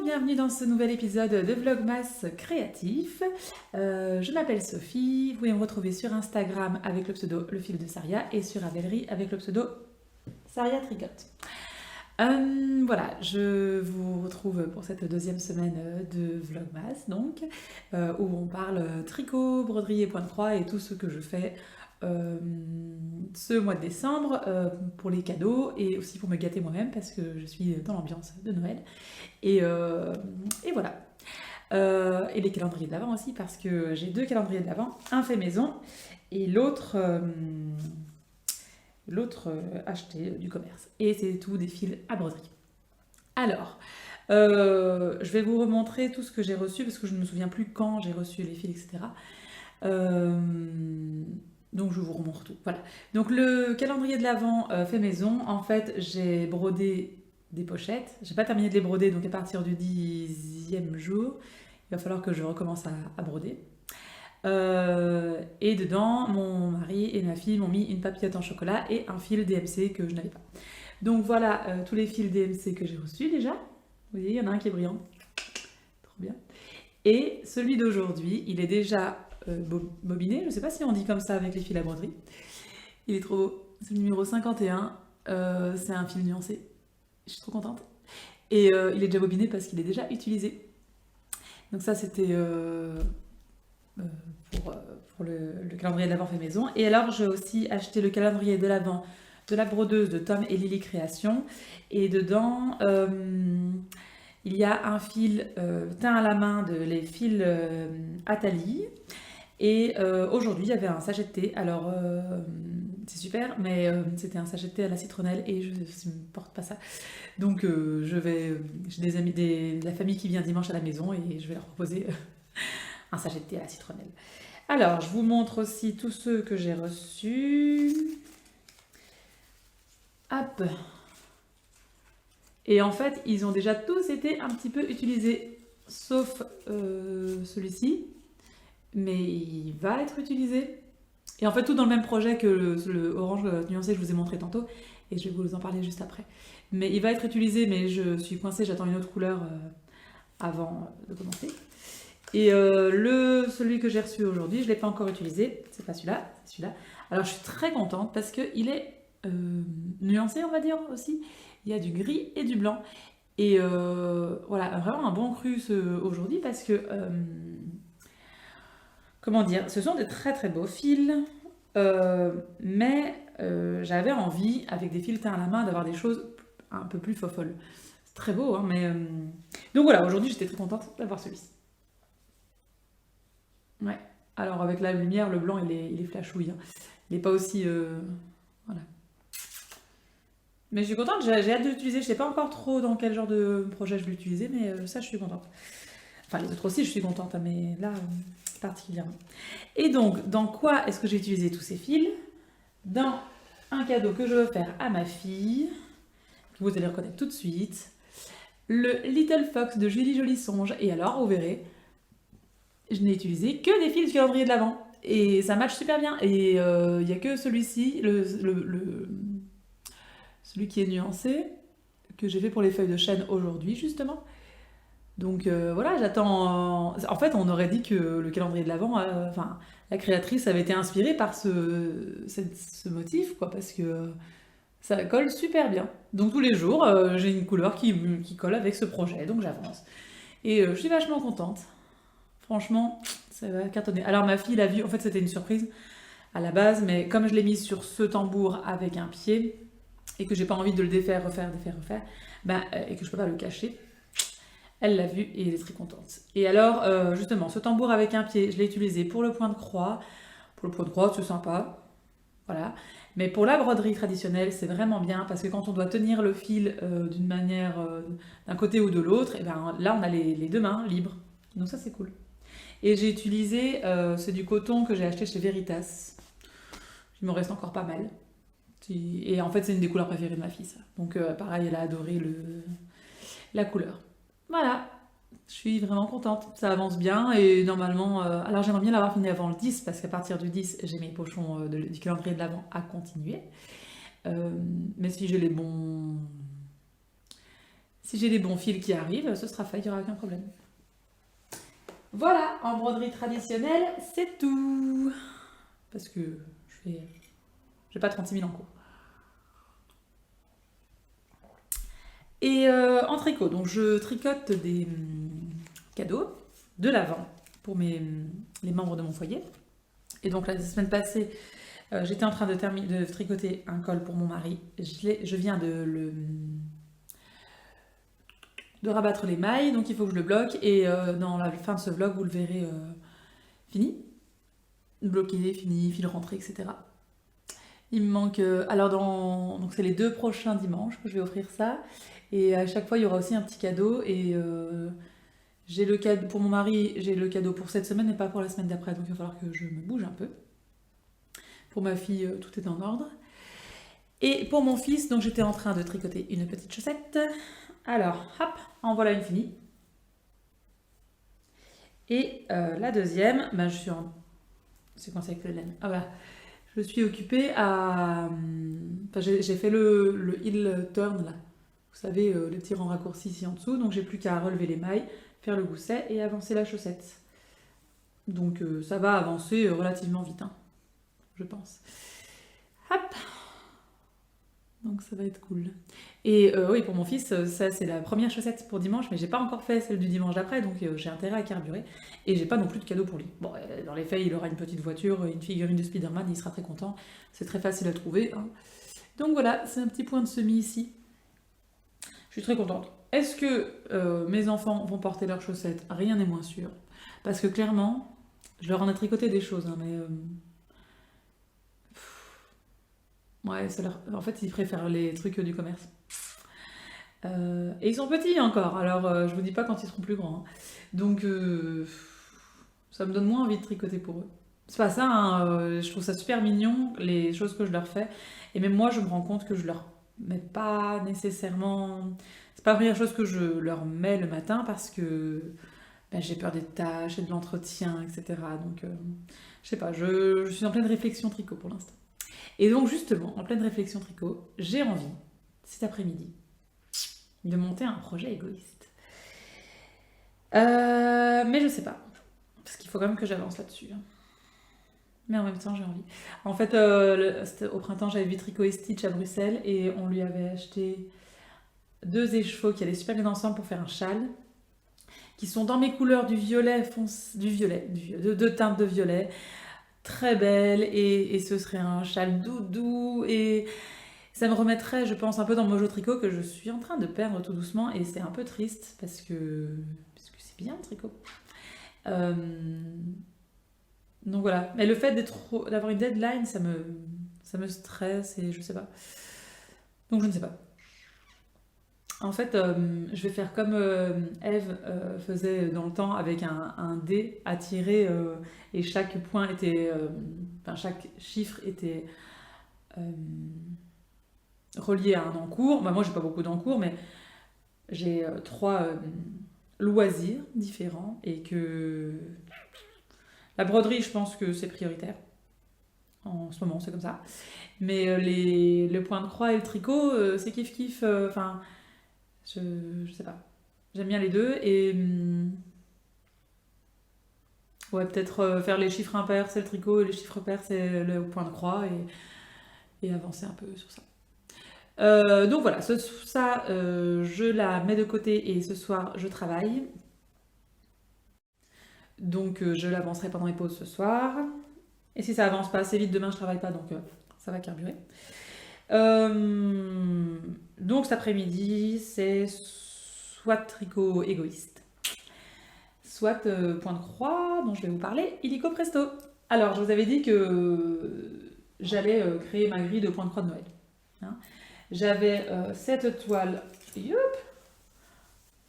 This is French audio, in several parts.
Bienvenue dans ce nouvel épisode de Vlogmas créatif. Je m'appelle Sophie, vous pouvez me retrouver sur Instagram avec le pseudo Le Fil de Saria et sur Ravelry avec le pseudo Saria Tricote. Voilà, je vous retrouve pour cette deuxième semaine de Vlogmas, donc, où on parle tricot, broderie et point de croix et tout ce que je fais ce mois de décembre pour les cadeaux et aussi pour me gâter moi-même parce que je suis dans l'ambiance de Noël. Et voilà. Et les calendriers de l'Avent aussi parce que j'ai deux calendriers de l'Avent, un fait maison et l'autre acheté du commerce. Et c'est tout des fils à broderie. Alors, je vais vous remontrer tout ce que j'ai reçu parce que je ne me souviens plus quand j'ai reçu les fils, etc. Donc je vous remontre tout. Voilà. Donc le calendrier de l'Avent fait maison. En fait, j'ai brodé des pochettes. J'ai pas terminé de les broder, donc à partir du 10e jour, il va falloir que je recommence à broder. Et dedans, mon mari et ma fille m'ont mis une papillote en chocolat et un fil DMC que je n'avais pas. Donc voilà tous les fils DMC que j'ai reçus déjà. Vous voyez, il y en a un qui est brillant. Trop bien. Et celui d'aujourd'hui, il est déjà bobiné. Je ne sais pas si on dit comme ça avec les fils à broderie. Il est trop beau. C'est le numéro 51. C'est un fil nuancé. Je suis trop contente. Et il est déjà bobiné parce qu'il est déjà utilisé. Donc ça, c'était pour le calendrier de l'Avent fait maison. Et alors, j'ai aussi acheté le calendrier de l'Avent de la brodeuse de Tom et Lily Création. Et dedans, il y a un fil teint à la main de les fils Atali. Et aujourd'hui, il y avait un sachet de thé. Alors, c'est super, mais c'était un sachet de thé à la citronnelle et je ne porte pas ça. Donc, j'ai des amis, de la famille qui vient dimanche à la maison et je vais leur proposer un sachet de thé à la citronnelle. Alors, je vous montre aussi tous ceux que j'ai reçus. Hop. Et en fait, ils ont déjà tous été un petit peu utilisés, sauf celui-ci. Mais il va être utilisé. Et en fait, tout dans le même projet que le orange nuancé que je vous ai montré tantôt. Et je vais vous en parler juste après. Mais il va être utilisé, mais je suis coincée, j'attends une autre couleur avant de commencer. Et celui que j'ai reçu aujourd'hui, je ne l'ai pas encore utilisé. C'est pas celui-là, c'est celui-là. Alors, je suis très contente parce qu'il est nuancé, on va dire, aussi. Il y a du gris et du blanc. Et voilà, vraiment un bon cru aujourd'hui parce que... comment dire, ce sont des très très beaux fils, mais j'avais envie, avec des fils teints à la main, d'avoir des choses un peu plus folles. C'est très beau, hein, mais... Donc voilà, aujourd'hui j'étais très contente d'avoir celui-ci. Ouais, alors avec la lumière, le blanc il est flashouille, hein. Il n'est pas aussi... voilà. Mais je suis contente, j'ai hâte de l'utiliser, je ne sais pas encore trop dans quel genre de projet je vais l'utiliser, mais ça je suis contente. Enfin les autres aussi je suis contente, hein, mais là... particulièrement. Et donc, dans quoi est-ce que j'ai utilisé tous ces fils? Dans un cadeau que je veux faire à ma fille, que vous allez reconnaître tout de suite, le Little Fox de Julie Jolie Songe. Et alors, vous verrez, je n'ai utilisé que des fils du calendrier de l'Avent. Et ça match super bien. Et il n'y a que celui-ci, celui qui est nuancé, que j'ai fait pour les feuilles de chêne aujourd'hui, justement. Donc voilà, j'attends... En fait, on aurait dit que le calendrier de l'Avent, enfin, la créatrice avait été inspirée par ce motif, quoi, parce que ça colle super bien. Donc tous les jours, j'ai une couleur qui colle avec ce projet, donc j'avance. Et je suis vachement contente. Franchement, ça va cartonner. Alors ma fille l'a vu, en fait c'était une surprise à la base, mais comme je l'ai mise sur ce tambour avec un pied, et que j'ai pas envie de le défaire, refaire, ben, et que je peux pas le cacher, elle l'a vu et elle est très contente. Et alors, justement, ce tambour avec un pied, je l'ai utilisé pour le point de croix. Pour le point de croix, c'est sympa. Voilà. Mais pour la broderie traditionnelle, c'est vraiment bien parce que quand on doit tenir le fil d'une manière d'un côté ou de l'autre, et ben là on a les deux mains libres. Donc ça c'est cool. Et j'ai utilisé, c'est du coton que j'ai acheté chez Veritas. Il m'en reste encore pas mal. Et en fait c'est une des couleurs préférées de ma fille ça. Donc pareil, elle a adoré la couleur. Voilà, je suis vraiment contente. Ça avance bien et normalement, alors j'aimerais bien l'avoir fini avant le 10 parce qu'à partir du 10, j'ai mes pochons du calendrier de l'Avent à continuer. Mais si j'ai les bons fils qui arrivent, ce sera fait, il n'y aura aucun problème. Voilà, en broderie traditionnelle, c'est tout. Parce que j'ai pas 36 000 en cours. Et en tricot, donc je tricote des cadeaux de l'Avent pour les membres de mon foyer. Et donc la semaine passée, j'étais en train de tricoter un col pour mon mari. Je viens de rabattre les mailles, donc il faut que je le bloque. Et dans la fin de ce vlog, vous le verrez fini. Bloqué, fini, fil rentré, etc. Il me manque... alors, donc c'est les 2 prochains dimanches que je vais offrir ça. Et à chaque fois, il y aura aussi un petit cadeau. Et j'ai le cadeau pour mon mari, j'ai le cadeau pour cette semaine et pas pour la semaine d'après. Donc il va falloir que je me bouge un peu. Pour ma fille, tout est en ordre. Et pour mon fils, donc j'étais en train de tricoter une petite chaussette. Alors, hop, en voilà une finie. Et la deuxième, ben, je suis en... C'est quoi, c'est avec le laine? Ah voilà. Je suis occupée à... Enfin, j'ai fait le heel turn là. Vous savez, les petits rangs raccourcis ici en dessous. Donc j'ai plus qu'à relever les mailles, faire le gousset et avancer la chaussette. Donc ça va avancer relativement vite, hein, je pense. Hop. Donc ça va être cool. Et oui, pour mon fils, ça c'est la première chaussette pour dimanche, mais j'ai pas encore fait celle du dimanche d'après, donc j'ai intérêt à carburer. Et j'ai pas non plus de cadeau pour lui. Bon, dans les faits, il aura une petite voiture, une figurine de Spider-Man, il sera très content. C'est très facile à trouver, hein. Donc voilà, c'est un petit point de semis ici. Je suis très contente. Est-ce que mes enfants vont porter leurs chaussettes? Rien n'est moins sûr. Parce que clairement, je leur en ai tricoté des choses, hein, mais... ouais, en fait, ils préfèrent les trucs du commerce. Et ils sont petits encore, alors je vous dis pas quand ils seront plus grands, hein. Donc ça me donne moins envie de tricoter pour eux. C'est pas ça, hein, je trouve ça super mignon, les choses que je leur fais. Et même moi, je me rends compte que je leur mets pas nécessairement... C'est pas la première chose que je leur mets le matin parce que ben, j'ai peur des tâches et de l'entretien, etc. Donc je sais pas, je suis en pleine réflexion tricot pour l'instant. Et donc justement, en pleine réflexion tricot, j'ai envie, cet après-midi, de monter un projet égoïste. Mais je sais pas, parce qu'il faut quand même que j'avance là-dessus, hein. Mais en même temps, j'ai envie. En fait, au printemps, j'avais vu Tricot et Stitch à Bruxelles et on lui avait acheté 2 écheveaux qui allaient super bien ensemble pour faire un châle, qui sont dans mes couleurs du violet, de teinte de violet, très belle, et ce serait un châle doudou, et ça me remettrait, je pense, un peu dans le mojo tricot que je suis en train de perdre tout doucement, et c'est un peu triste parce que c'est bien le tricot. Donc voilà, mais le fait d'avoir une deadline, ça me stresse et je sais pas. Donc je ne sais pas. En fait, je vais faire comme Eve faisait dans le temps avec un dé à tirer et chaque point était, enfin chaque chiffre était relié à un encours. Bah, moi, j'ai pas beaucoup d'encours, mais j'ai 3 loisirs différents et que la broderie, je pense que c'est prioritaire. En ce moment, c'est comme ça. Mais le point de croix et le tricot, c'est kiff-kiff. Enfin, je sais pas. J'aime bien les deux. Et ouais, peut-être faire les chiffres impairs, c'est le tricot, et les chiffres pairs, c'est le point de croix. Et avancer un peu sur ça. Donc voilà, ça, je la mets de côté et ce soir, je travaille. Donc je l'avancerai pendant les pauses ce soir. Et si ça avance pas assez vite, demain je travaille pas, donc ça va carburer. Donc cet après-midi, c'est soit tricot égoïste, soit point de croix, dont je vais vous parler, illico presto. Alors, je vous avais dit que j'allais créer ma grille de points de croix de Noël. Hein. J'avais cette toile, youp,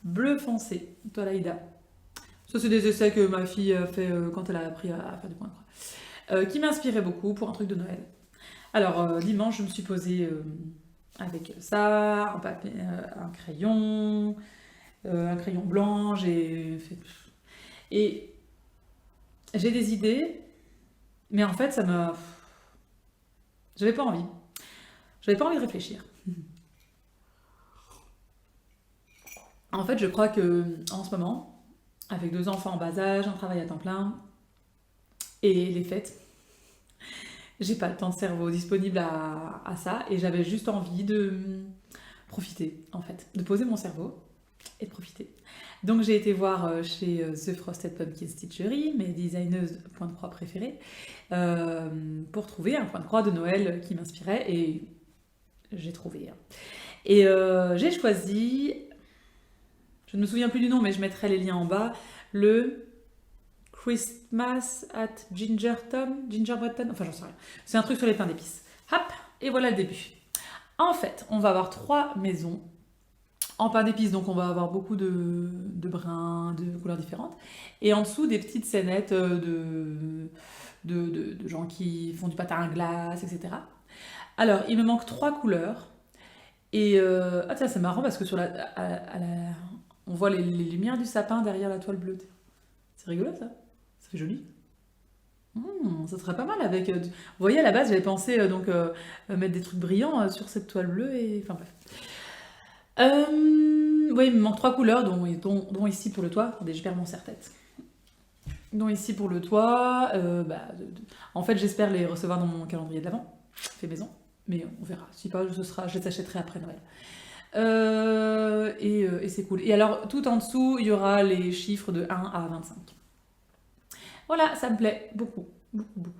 bleu foncé, toile Aïda. Ça, c'est des essais que ma fille a fait quand elle a appris à faire du point de croix. Qui m'inspirait beaucoup pour un truc de Noël. Alors, dimanche, je me suis posée avec ça, un crayon blanc, j'ai fait... Et j'ai des idées, mais en fait, ça me... J'avais pas envie. J'avais pas envie de réfléchir. En fait, je crois que en ce moment, avec 2 enfants en bas âge, un travail à temps plein et les fêtes, j'ai pas le temps de cerveau disponible à ça et j'avais juste envie de profiter, en fait, de poser mon cerveau et de profiter. Donc j'ai été voir chez The Frosted Pumpkin Stitchery, mes designeuses point de croix préférées, pour trouver un point de croix de Noël qui m'inspirait et j'ai trouvé. Et j'ai choisi, je ne me souviens plus du nom, mais je mettrai les liens en bas, le Christmas at Gingerbread, enfin j'en sais rien. C'est un truc sur les pains d'épices. Hop, et voilà le début. En fait, on va avoir 3 maisons en pain d'épices, donc on va avoir beaucoup de brins, de couleurs différentes. Et en dessous, des petites scénettes de gens qui font du patin à glace, etc. Alors, il me manque 3 couleurs. Et ah tiens, c'est marrant parce que sur on voit les lumières du sapin derrière la toile bleue. C'est rigolo ça. Ça fait joli. Ça serait pas mal avec... Vous voyez, à la base, j'avais pensé mettre des trucs brillants sur cette toile bleue et... Enfin bref. Oui, il me manque 3 couleurs, dont ici pour le toit. Attendez, je perds mon serre-tête. Dont ici pour le toit. En fait, j'espère les recevoir dans mon calendrier de l'Avent. Fait maison. Mais on verra. Si pas, je les achèterai après Noël. Et c'est cool. Et alors, tout en dessous, il y aura les chiffres de 1 à 25. Voilà, ça me plaît beaucoup, beaucoup, beaucoup.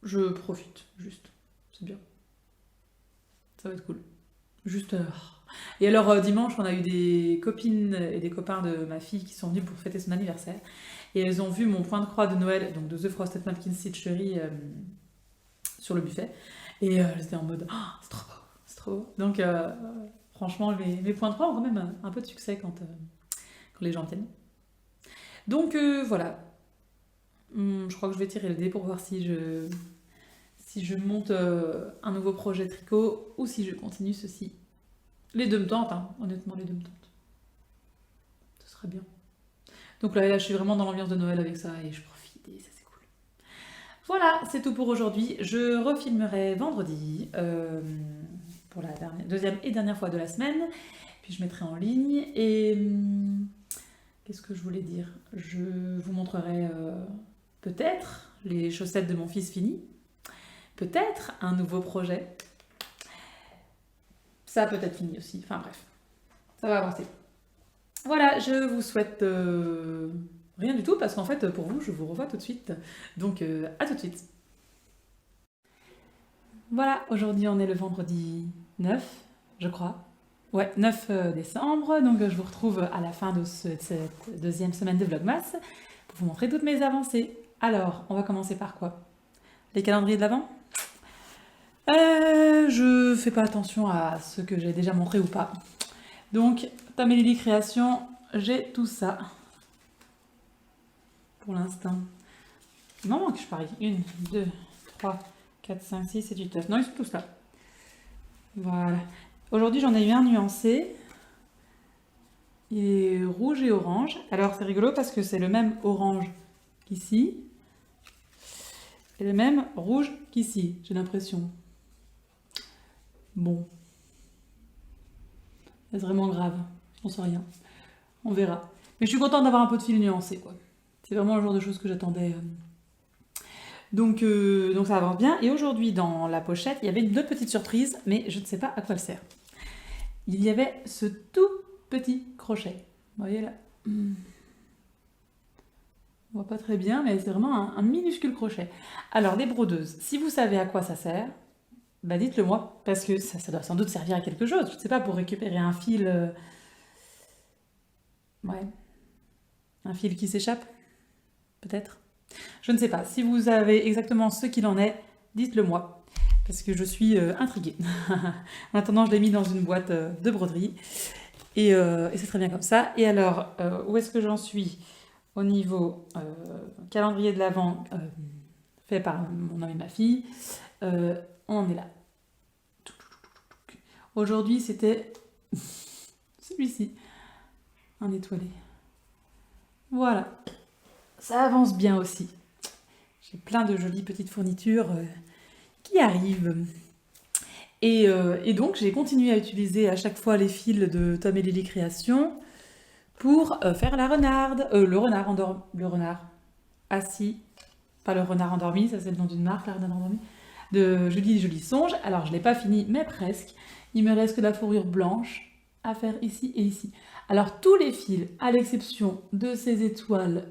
Je profite, juste. C'est bien. Ça va être cool. Juste... Et alors, dimanche, on a eu des copines et des copains de ma fille qui sont venus pour fêter son anniversaire. Et elles ont vu mon point de croix de Noël, donc de The Frosted Pumpkin Stitchery, sur le buffet. Et elles étaient en mode, oh, c'est trop beau, c'est trop beau. Donc, franchement, mes points de croix ont quand même un peu de succès quand les gens viennent. Donc, voilà. Je crois que je vais tirer le dé pour voir si je monte un nouveau projet tricot ou si je continue ceci. Les 2 me tentent, hein. Honnêtement, les 2 me tentent. Ce serait bien. Donc là, je suis vraiment dans l'ambiance de Noël avec ça et je profite et ça c'est cool. Voilà, c'est tout pour aujourd'hui. Je refilmerai vendredi pour la deuxième et dernière fois de la semaine. Puis je mettrai en ligne et... qu'est-ce que je voulais dire? Je vous montrerai peut-être les chaussettes de mon fils finies. Peut-être un nouveau projet. Ça peut être fini aussi. Enfin bref, ça va avancer. Voilà, je vous souhaite rien du tout parce qu'en fait, pour vous, je vous revois tout de suite. Donc, à tout de suite. Voilà, aujourd'hui, on est le vendredi 9, je crois. Ouais, 9 décembre. Donc, je vous retrouve à la fin de cette deuxième semaine de Vlogmas pour vous montrer toutes mes avancées. Alors, on va commencer par quoi? Les calendriers de l'Avent? Je fais pas attention à ce que j'ai déjà montré ou pas. Donc, Tamélie Création, j'ai tout ça. Pour l'instant. Il m'en manque, je parie. 1, 2, 3, 4, 5, 6, 7, 8, 9. Non, ils sont tous là. Voilà. Aujourd'hui, j'en ai eu un nuancé. Il est rouge et orange. Alors, c'est rigolo parce que c'est le même orange qu'ici. Et le même rouge qu'ici, j'ai l'impression. Bon. C'est vraiment grave. On sait rien. On verra. Mais je suis contente d'avoir un peu de fil nuancé, quoi. C'est vraiment le genre de choses que j'attendais. Donc ça avance bien. Et aujourd'hui, dans la pochette, il y avait une autre petite surprise, mais je ne sais pas à quoi elle sert. Il y avait ce tout petit crochet. Vous voyez là? On voit pas très bien, mais c'est vraiment un minuscule crochet. Alors, les brodeuses, si vous savez à quoi ça sert, bah dites-le moi, parce que ça doit sans doute servir à quelque chose. Je ne sais pas, pour récupérer un fil... Ouais. Un fil qui s'échappe, peut-être. Je ne sais pas. Si vous avez exactement ce qu'il en est, Dites-le moi, parce que je suis intriguée. En attendant, je l'ai mis dans une boîte de broderie. Et c'est très bien comme ça. Et alors, où est-ce que j'en suis au niveau calendrier de l'Avent fait par mon homme et ma fille? On en est là. Aujourd'hui, c'était celui-ci, un étoilé. Voilà, ça avance bien aussi. J'ai plein de jolies petites fournitures qui arrivent. Et donc, j'ai continué à utiliser à chaque fois les fils de Tom et Lily Création pour faire la renarde. Le renard endormi. Le renard assis. Pas le renard endormi, ça c'est le nom d'une marque, la renarde endormie. De Julie Jolie Songe. Alors, je ne l'ai pas fini, mais presque. Il me reste que la fourrure blanche à faire ici et ici. Alors, tous les fils, à l'exception de ces étoiles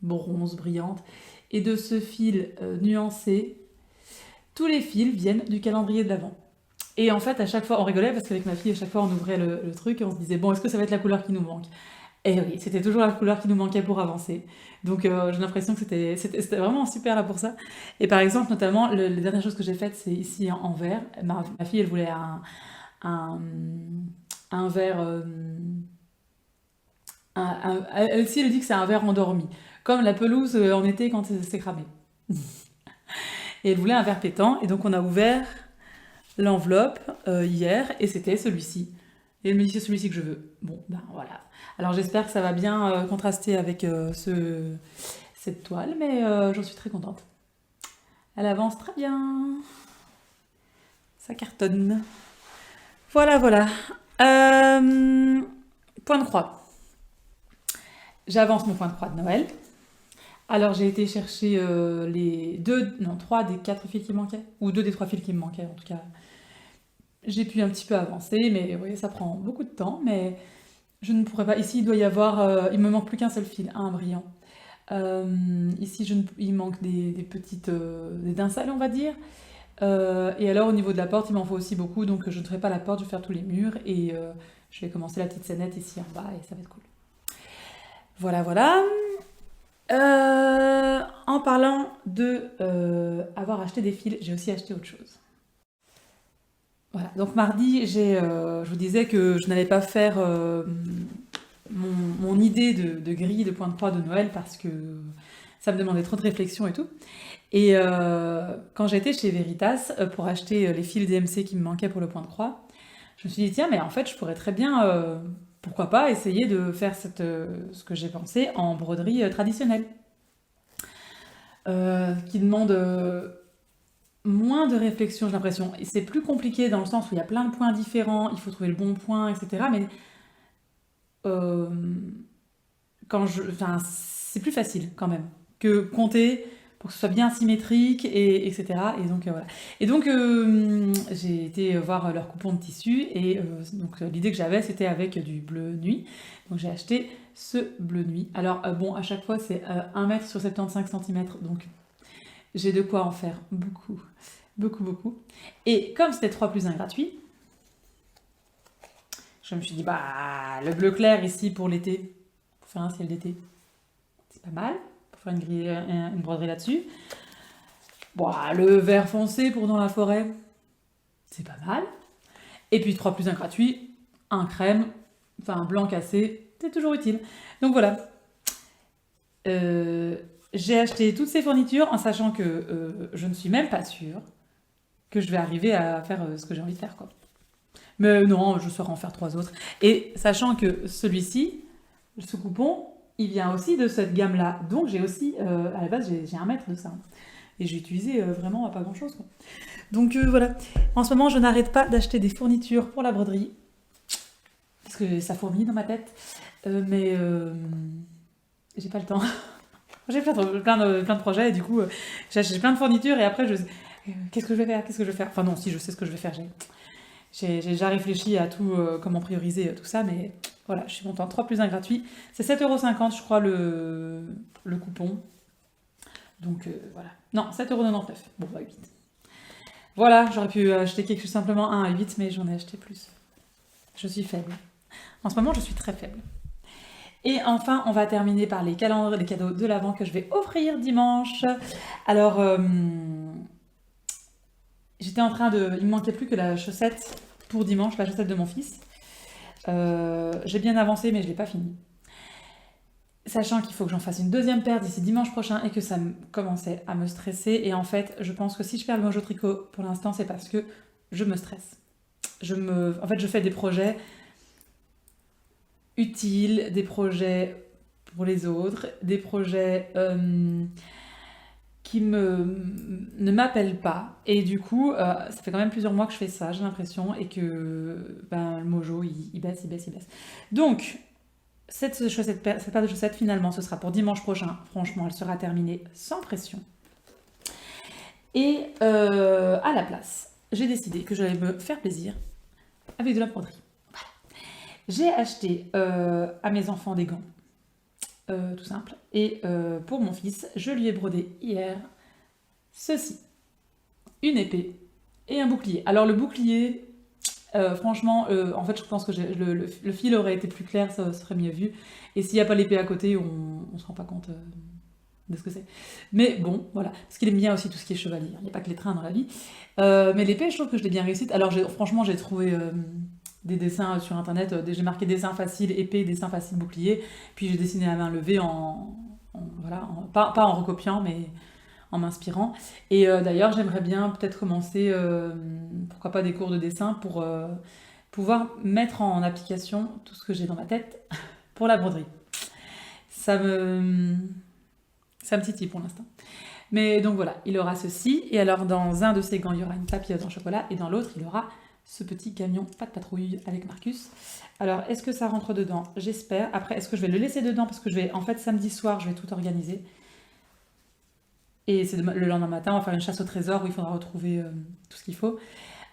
bronze brillantes et de ce fil nuancé, tous les fils viennent du calendrier de l'Avent. Et en fait, à chaque fois, on rigolait parce qu'avec ma fille, à chaque fois, on ouvrait le truc et on se disait, bon, est-ce que ça va être la couleur qui nous manque? Et oui, c'était toujours la couleur qui nous manquait pour avancer. Donc j'ai l'impression que c'était vraiment super là pour ça. Et par exemple, notamment, les dernières choses que j'ai faites, c'est ici en vert. Ma fille, elle voulait un vert... elle aussi, elle dit que c'est un vert endormi. Comme la pelouse en été quand c'est cramé. Et elle voulait un vert pétant. Et donc on a ouvert l'enveloppe hier et c'était celui-ci. Et elle me dit c'est celui-ci que je veux. Bon, ben voilà. Alors j'espère que ça va bien contraster avec cette toile, mais j'en suis très contente. Elle avance très bien. Ça cartonne. Voilà, voilà. Point de croix. J'avance mon point de croix de Noël. Alors j'ai été chercher trois des 4 fils qui manquaient, ou 2 des 3 fils qui me manquaient en tout cas. J'ai pu un petit peu avancer, mais oui, ça prend beaucoup de temps, mais je ne pourrais pas. Ici, il doit y avoir, il me manque plus qu'un seul fil, un brillant. Ici, il manque des petites étincelles, on va dire. Et alors au niveau de la porte, il m'en faut aussi beaucoup, donc je ne ferai pas la porte, je vais faire tous les murs et je vais commencer la petite scénette ici en bas et ça va être cool. Voilà, voilà. En parlant de avoir acheté des fils, j'ai aussi acheté autre chose. Voilà, donc mardi, je vous disais que je n'allais pas faire mon idée de grille de point de croix de Noël parce que ça me demandait trop de réflexion et tout. Et quand j'étais chez Veritas pour acheter les fils DMC qui me manquaient pour le point de croix, je me suis dit tiens mais en fait je pourrais très bien, pourquoi pas, essayer de faire ce que j'ai pensé en broderie traditionnelle. Qui demande moins de réflexion, j'ai l'impression. Et c'est plus compliqué dans le sens où il y a plein de points différents, il faut trouver le bon point, etc. Mais c'est plus facile quand même que compter pour que ce soit bien symétrique, etc. Et donc voilà. Et donc j'ai été voir leur coupon de tissu et donc l'idée que j'avais c'était avec du bleu nuit. Donc j'ai acheté ce bleu nuit. Alors bon, à chaque fois c'est 1 mètre sur 75 cm, donc j'ai de quoi en faire beaucoup, beaucoup, beaucoup. Et comme c'était 3 plus 1 gratuit, je me suis dit, bah, le bleu clair ici pour l'été, pour faire un ciel d'été, c'est pas mal, pour faire une broderie là-dessus. Bon, le vert foncé pour dans la forêt, c'est pas mal. Et puis 3 plus 1 gratuit, un crème, enfin un blanc cassé, c'est toujours utile. Donc voilà. J'ai acheté toutes ces fournitures en sachant que je ne suis même pas sûre que je vais arriver à faire ce que j'ai envie de faire, quoi. Mais non, je saurai en faire 3 autres. Et sachant que celui-ci, ce coupon, il vient aussi de cette gamme-là. Donc j'ai aussi, à la base, j'ai 1 mètre de ça. Et j'ai utilisé vraiment à pas grand-chose, quoi. Donc voilà. En ce moment, je n'arrête pas d'acheter des fournitures pour la broderie. Parce que ça fourmille dans ma tête. Mais j'ai pas le temps. J'ai plein de projets et du coup, j'ai plein de fournitures et après, qu'est-ce que je vais faire? Qu'est-ce que je vais faire? Enfin non, si, je sais ce que je vais faire. J'ai déjà réfléchi à tout, comment prioriser tout ça, mais voilà, je suis contente. 3 plus 1 gratuit. C'est 7,50 €, je crois, le coupon. Donc voilà. Non, 7,99 €. Bon, bah 8. Voilà, j'aurais pu acheter quelque chose simplement 1 à 8, mais j'en ai acheté plus. Je suis faible. En ce moment, je suis très faible. Et enfin, on va terminer par les cadeaux de l'Avent que je vais offrir dimanche. Alors, j'étais en train de... Il me manquait plus que la chaussette pour dimanche, la chaussette de mon fils. J'ai bien avancé, mais je l'ai pas fini. Sachant qu'il faut que j'en fasse une deuxième paire d'ici dimanche prochain et que ça commençait à me stresser. Et en fait, je pense que si je perds le mojo tricot pour l'instant, c'est parce que je me stresse. En fait, je fais des projets utiles, des projets pour les autres, des projets qui ne m'appellent pas. Et du coup, ça fait quand même plusieurs mois que je fais ça, j'ai l'impression, et que le mojo, il baisse, il baisse, il baisse. Donc, cette paire de chaussettes, finalement, ce sera pour dimanche prochain. Franchement, elle sera terminée sans pression. Et à la place, j'ai décidé que j'allais me faire plaisir avec de la broderie. Voilà. J'ai acheté à mes enfants des gants, tout simple. Et pour mon fils, je lui ai brodé hier ceci. Une épée et un bouclier. Alors le bouclier... franchement, en fait, je pense que le fil aurait été plus clair, ça serait mieux vu. Et s'il n'y a pas l'épée à côté, on ne se rend pas compte de ce que c'est. Mais bon, voilà. Parce qu'il aime bien aussi tout ce qui est chevalier. Il n'y a pas que les trains dans la vie. Mais l'épée, je trouve que je l'ai bien réussi. Alors, franchement, j'ai trouvé des dessins sur Internet. J'ai marqué dessin facile, épée, dessin facile, bouclier. Puis j'ai dessiné à main levée voilà, pas en recopiant, mais en m'inspirant. Et d'ailleurs, j'aimerais bien peut-être commencer, pourquoi pas des cours de dessin pour pouvoir mettre en application tout ce que j'ai dans ma tête pour la broderie. Ça me titille pour l'instant. Mais donc voilà, il aura ceci. Et alors, dans un de ces gants, il y aura une papillote en chocolat. Et dans l'autre, il aura ce petit camion, pas de patrouille, avec Marcus. Alors, est-ce que ça rentre dedans? J'espère. Après, est-ce que je vais le laisser dedans? Parce que en fait, samedi soir, je vais tout organiser. Et c'est le lendemain matin, on va faire une chasse au trésor où il faudra retrouver tout ce qu'il faut.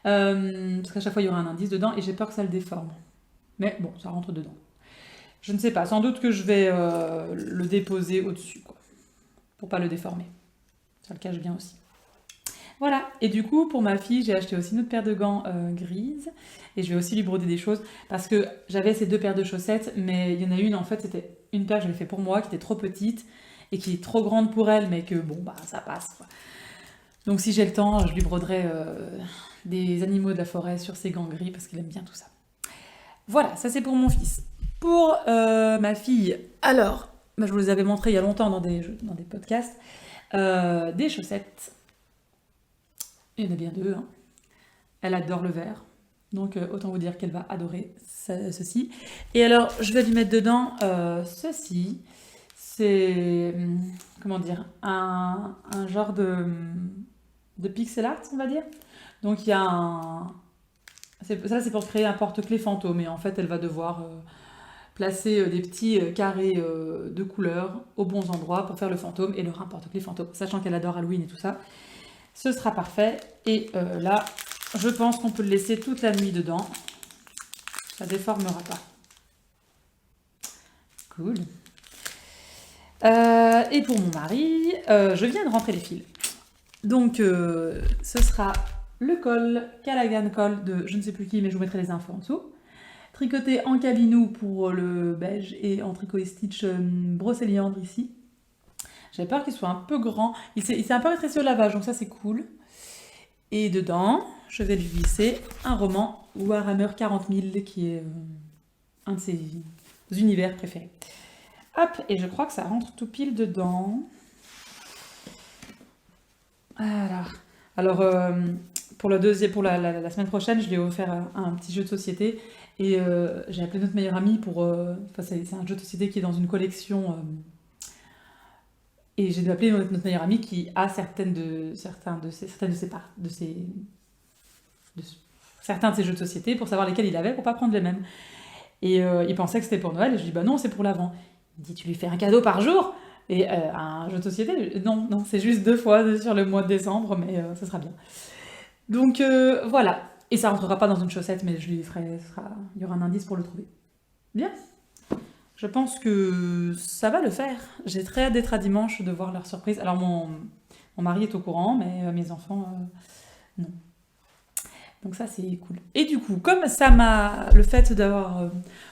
Parce qu'à chaque fois, il y aura un indice dedans et j'ai peur que ça le déforme. Mais bon, ça rentre dedans. Je ne sais pas, sans doute que je vais le déposer au-dessus, quoi. Pour pas le déformer. Ça le cache bien aussi. Voilà, et du coup, pour ma fille, j'ai acheté aussi une autre paire de gants grises. Et je vais aussi lui broder des choses. Parce que j'avais ces deux paires de chaussettes, mais il y en a une, en fait, c'était une paire que j'avais fait pour moi, qui était trop petite. Et qui est trop grande pour elle, mais que bon, bah ça passe, quoi. Donc si j'ai le temps, je lui broderai des animaux de la forêt sur ses gants gris, parce qu'elle aime bien tout ça. Voilà, ça c'est pour mon fils. Pour ma fille, alors, je vous les avais montrés il y a longtemps dans des podcasts, des chaussettes. Il y en a bien deux, hein. Elle adore le vert, donc autant vous dire qu'elle va adorer ceci. Et alors, je vais lui mettre dedans ceci. C'est, comment dire, un genre de pixel art, on va dire. Donc il y a ça c'est pour créer un porte-clés fantôme. Et en fait, elle va devoir placer des petits carrés de couleurs aux bons endroits pour faire le fantôme et leur un porte-clés fantôme. Sachant qu'elle adore Halloween et tout ça, ce sera parfait. Et là, je pense qu'on peut le laisser toute la nuit dedans. Ça déformera pas. Cool. Et pour mon mari, je viens de rentrer les fils. Donc, ce sera le col, Callaghan col de je ne sais plus qui, mais je vous mettrai les infos en dessous. Tricoté en cabinou pour le beige et en tricot et stitch brocéliandre ici. J'avais peur qu'il soit un peu grand. Il s'est un peu rétréci au lavage, donc ça c'est cool. Et dedans, je vais lui glisser un roman Warhammer 40 000 qui est un de ses univers préférés. Hop, et je crois que ça rentre tout pile dedans. Alors pour la semaine prochaine, je lui ai offert un petit jeu de société. Et j'ai appelé notre meilleure amie pour... c'est un jeu de société qui est dans une collection... et j'ai dû appeler notre meilleure amie qui a certains de ces jeux de société pour savoir lesquels il avait, pour pas prendre les mêmes. Et il pensait que c'était pour Noël, et je lui dis bah non, c'est pour l'Avent. Il me dit tu lui fais un cadeau par jour? Et un jeu de société? Non, c'est juste 2 fois sur le mois de décembre, mais ça sera bien. Donc voilà. Et ça rentrera pas dans une chaussette, mais je lui ferai, il y aura un indice pour le trouver. Bien. Je pense que ça va le faire. J'ai très hâte d'être à dimanche, de voir leur surprise. Alors mon mari est au courant, mais mes enfants, non. Donc ça, c'est cool. Et du coup, comme le fait d'avoir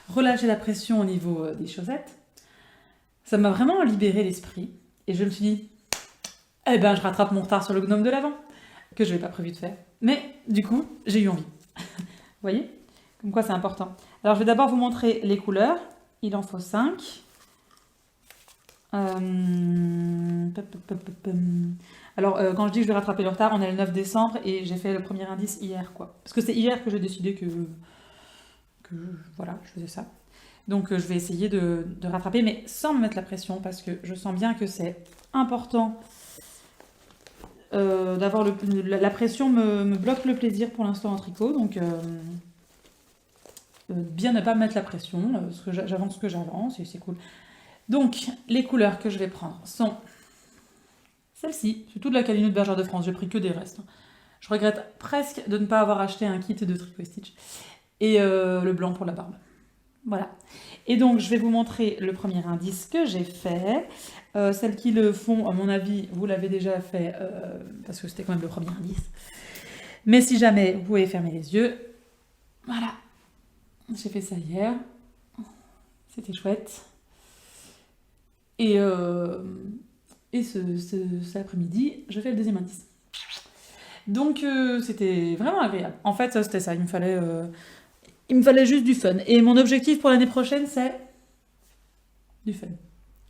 relâché la pression au niveau des chaussettes, ça m'a vraiment libéré l'esprit. Et je me suis dit, eh ben, je rattrape mon retard sur le gnome de l'Avent. que je n'avais pas prévu de faire. Mais du coup, j'ai eu envie. Vous voyez? Comme quoi c'est important. Alors je vais d'abord vous montrer les couleurs. Il en faut 5. Alors quand je dis que je vais rattraper le retard, on est le 9 décembre et j'ai fait le premier indice hier, quoi. Parce que c'est hier que j'ai décidé que voilà, je faisais ça. Donc je vais essayer de rattraper, mais sans me mettre la pression, parce que je sens bien que c'est important d'avoir la pression me bloque le plaisir pour l'instant en tricot, donc bien ne pas me mettre la pression, parce que j'avance que j'avance, et c'est cool. Donc les couleurs que je vais prendre sont celle-ci, c'est toute la Calino de Bergère de France, j'ai pris que des restes. Je regrette presque de ne pas avoir acheté un kit de Tricot Stitch. Et le blanc pour la barbe. Voilà. Et donc, je vais vous montrer le premier indice que j'ai fait. Celles qui le font, à mon avis, vous l'avez déjà fait, parce que c'était quand même le premier indice. Mais si jamais, vous pouvez fermer les yeux. Voilà. J'ai fait ça hier. C'était chouette. Et cet après-midi, je fais le deuxième indice. Donc, c'était vraiment agréable. En fait, c'était ça. Il me fallait juste du fun. Et mon objectif pour l'année prochaine, c'est du fun.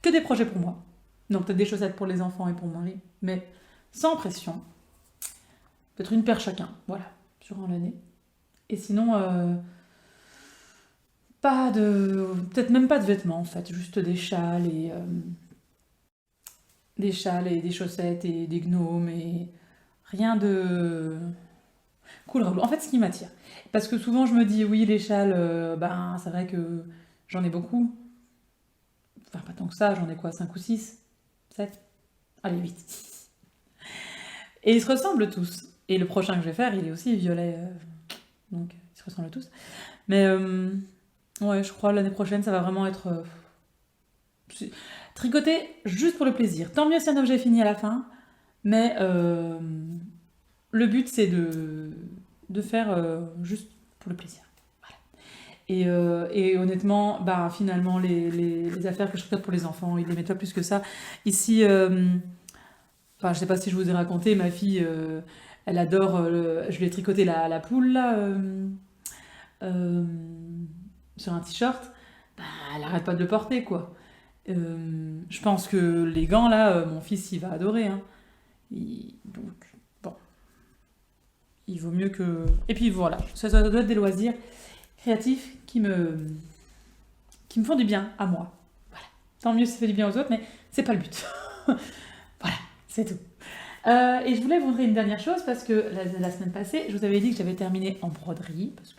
Que des projets pour moi. Donc, peut-être des chaussettes pour les enfants et pour mon mari. Mais sans pression. Peut-être une paire chacun. Voilà. Durant l'année. Et sinon, peut-être même pas de vêtements, en fait. Juste des châles et des chaussettes et des gnomes et rien de cool. En fait, ce qui m'attire. Parce que souvent, je me dis, oui, les châles, c'est vrai que j'en ai beaucoup. Enfin, pas tant que ça, j'en ai quoi, 5 ou 6 7 Allez, 8. Et ils se ressemblent tous. Et le prochain que je vais faire, il est aussi violet. Donc, ils se ressemblent tous. Mais, ouais, je crois l'année prochaine, ça va vraiment être tricoter juste pour le plaisir. Tant mieux si un objet est fini à la fin. Mais le but, c'est de faire juste pour le plaisir. Voilà. Et honnêtement, finalement, les affaires que je tricote pour les enfants, ils les mettent pas plus que ça. Ici, je sais pas si je vous ai raconté, ma fille, elle adore, je lui ai tricoté la poule, là, sur un t-shirt. Elle arrête pas de le porter, quoi. Je pense que les gants, là, mon fils, il va adorer, hein. Donc, bon. Il vaut mieux que... Et puis voilà, ça doit être des loisirs créatifs qui me font du bien à moi. Voilà. Tant mieux si ça fait du bien aux autres, mais c'est pas le but. Voilà, c'est tout. Et je voulais vous montrer une dernière chose, parce que la semaine passée, je vous avais dit que j'avais terminé en broderie, parce que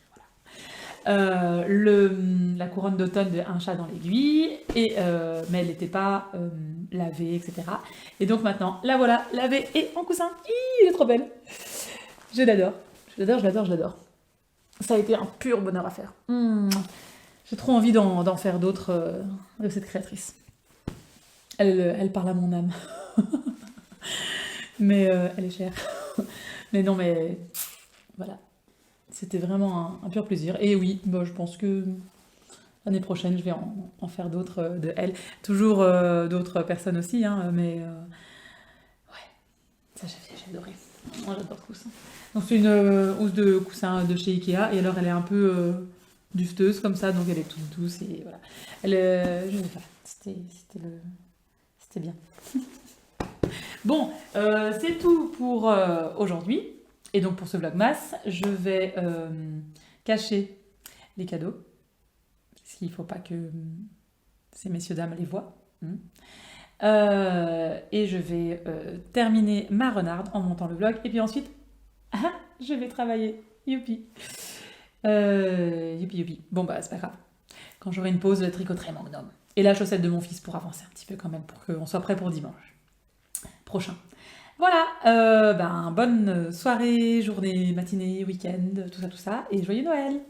la couronne d'automne de Un chat dans l'aiguille, mais elle n'était pas lavée, etc. Et donc maintenant, la voilà, lavée et en coussin. Elle est trop belle. Je l'adore. Je l'adore. Ça a été un pur bonheur à faire. J'ai trop envie d'en faire d'autres de cette créatrice. Elle parle à mon âme. Mais elle est chère. Mais non, mais voilà. C'était vraiment un pur plaisir. Et oui, je pense que l'année prochaine, je vais en faire d'autres de elle. Toujours d'autres personnes aussi, hein, mais ouais, ça j'ai adoré. Moi j'adore le coussin. Donc c'est une housse de coussin de chez Ikea, et alors elle est un peu dufteuse comme ça, donc elle est toute douce, et voilà. Je sais pas, c'était bien. Bon, c'est tout pour aujourd'hui. Et donc pour ce vlogmas, je vais cacher les cadeaux, parce qu'il ne faut pas que ces messieurs dames les voient. Et je vais terminer ma renarde en montant le vlog, et puis ensuite, je vais travailler. Youpi. Youpi. Bon c'est pas grave. Quand j'aurai une pause, je tricoterai mon gnome. Et la chaussette de mon fils pour avancer un petit peu quand même, pour qu'on soit prêt pour dimanche prochain. Voilà, bonne soirée, journée, matinée, week-end, tout ça, et joyeux Noël!